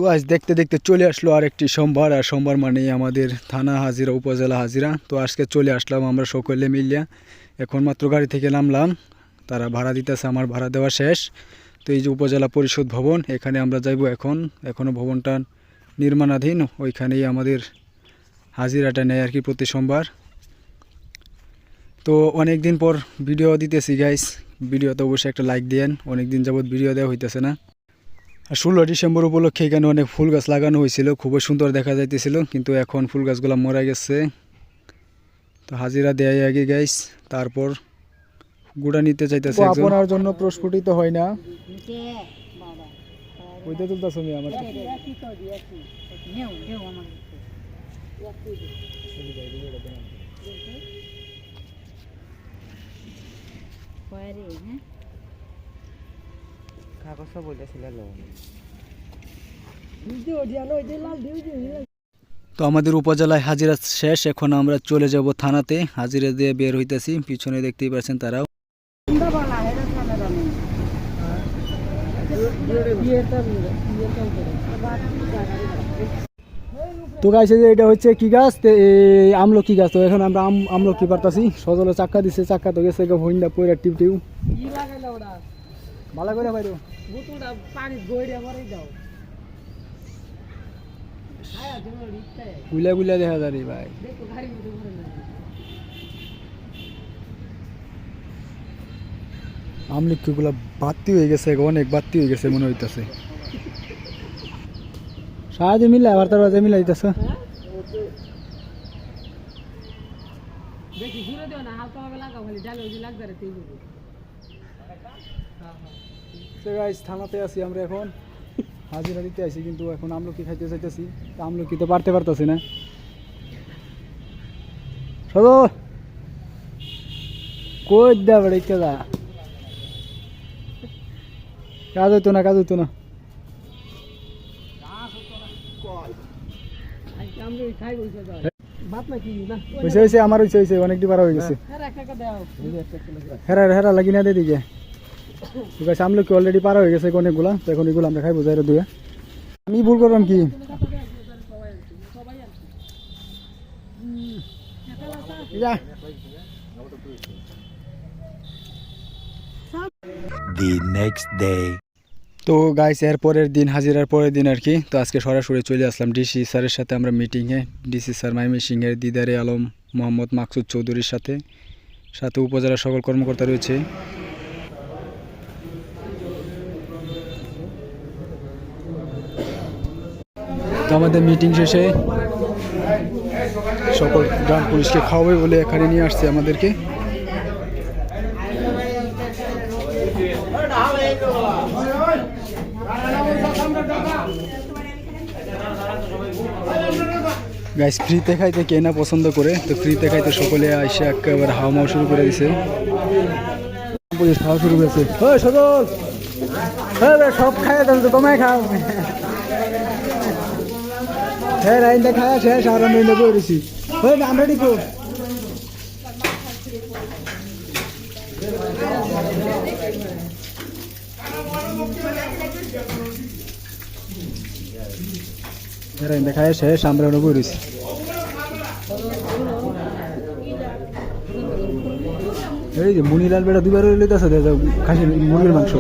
তো আজ দেখতে দেখতে চলে আসলো আরেকটি সোমবার, আর সোমবার মানেই আমাদের থানা হাজিরা, উপজেলা হাজিরা। তো আজকে চলে আসলাম আমরা সকলে মিলিয়া। এখন মাত্র গাড়ি থেকে নামলাম, তারা ভাড়া দিতেছে, আমার ভাড়া দেওয়া শেষ। তো এই যে উপজেলা পরিষদ ভবন, এখানে আমরা যাইব। এখনও ভবনটা নির্মাণাধীন, ওইখানেই আমাদের হাজিরাটা নেয় আর কি প্রতি সোমবার। তো অনেক দিন পর ভিডিও দিতেছি গাইস, ভিডিওতে অবশ্যই একটা লাইক দেন। অনেক দিন যাবত ভিডিও দেওয়া হইতেছে না। আর 16 ডিসেম্বর উপলক্ষে এখানে অনেক ফুল গাছ লাগানো হয়েছিল, খুবই সুন্দর দেখা যাইতেছিল, কিন্তু এখন ফুল গাছগুলো মরে গেছে। তো হাজিরা দেয় আগে গাইস, তারপর গুড়া নিতে চাইতেছে। আপনার জন্য প্রস্ফুটিত হয় না ওইটা তুলতেছ আমি আমার তো আমাদের উপজেলায় হাজিরা শেষ, এখন আমরা চলে যাব থানাতে। হাজিরা দিয়ে বের হইতেছি, পিছনে দেখতেই পাচ্ছেন তারাও। তো গাইছে যে এটা হচ্ছে কি গাছ, আমলকি গাছ। তো এখন আমরা আমলকি পারতাছি। সজলে চাক্কা দিছে, চাক্কা তো গেছে ভইন্ডা পয়রা টিপ টিউ ভালো করে পাইরো গুলা গুলা দেখা যায় রে ভাই। আমলকি গুলা বাতি হয়ে গেছে, অনেক বাতি হয়ে গেছে মনে হইতেছে। সাহায্য মিলে আবার তার বাজে মিলে দিতেছে। থানাতে আছি আমরা এখন, হাজিরা দিতে আছি, কিন্তু এখন আমলকি খাইতে চাইতেছি। আমলকি তো পারতে পারতেছি না। সদো কই দা বড় কেদা কাজ হইতো না, কাজ হইতো না। আমার হয়েছে অনেকটি পারা হয়ে গেছে। হেরা লাগি না দিকে ঠিক আছে। আমলকি অলরেডি পারা হয়ে গেছে অনেকগুলা, তো এখন এগুলো আমরা খাইবো যাই দুয়ে। আমি ভুল করলাম কি? The next day. তো গাইস এর পরের দিন, হাজিরার পরের দিন আর কি। তো আজকে সরাসরি চলে আসলাম ডিসি স্যারের সাথে আমরা মিটিংয়ে। ডিসি স্যার ময়মনসিংহের দিদারে আলম মোহাম্মদ মাকসুদ চৌধুরীর সাথে উপজেলার সকল কর্মকর্তা রয়েছে। তো আমাদের মিটিং শেষে সকল গ্রাম পুলিশকে খাওয়াবে বলে এখানে নিয়ে আসছে আমাদেরকে। গাইস ফ্রিতে খাইতে কে না পছন্দ করে, তো ফ্রিতে খাইতে সকলে এসে একেবারে হাওয়া শুরু করে দিছে। পুলিশ খাওয়া শুরু করেছে। সব খাই তো তোমায় খাও। হ্যাঁ রাইনটা খাওয়া শেষ, আর আমরা এনে করেছি। আমরা ডিপো দেখায় শেষ, আমরা ওটা করেছি। এই যে মুনিলাল বেটা দুবার খাসির মুরগির মাংস।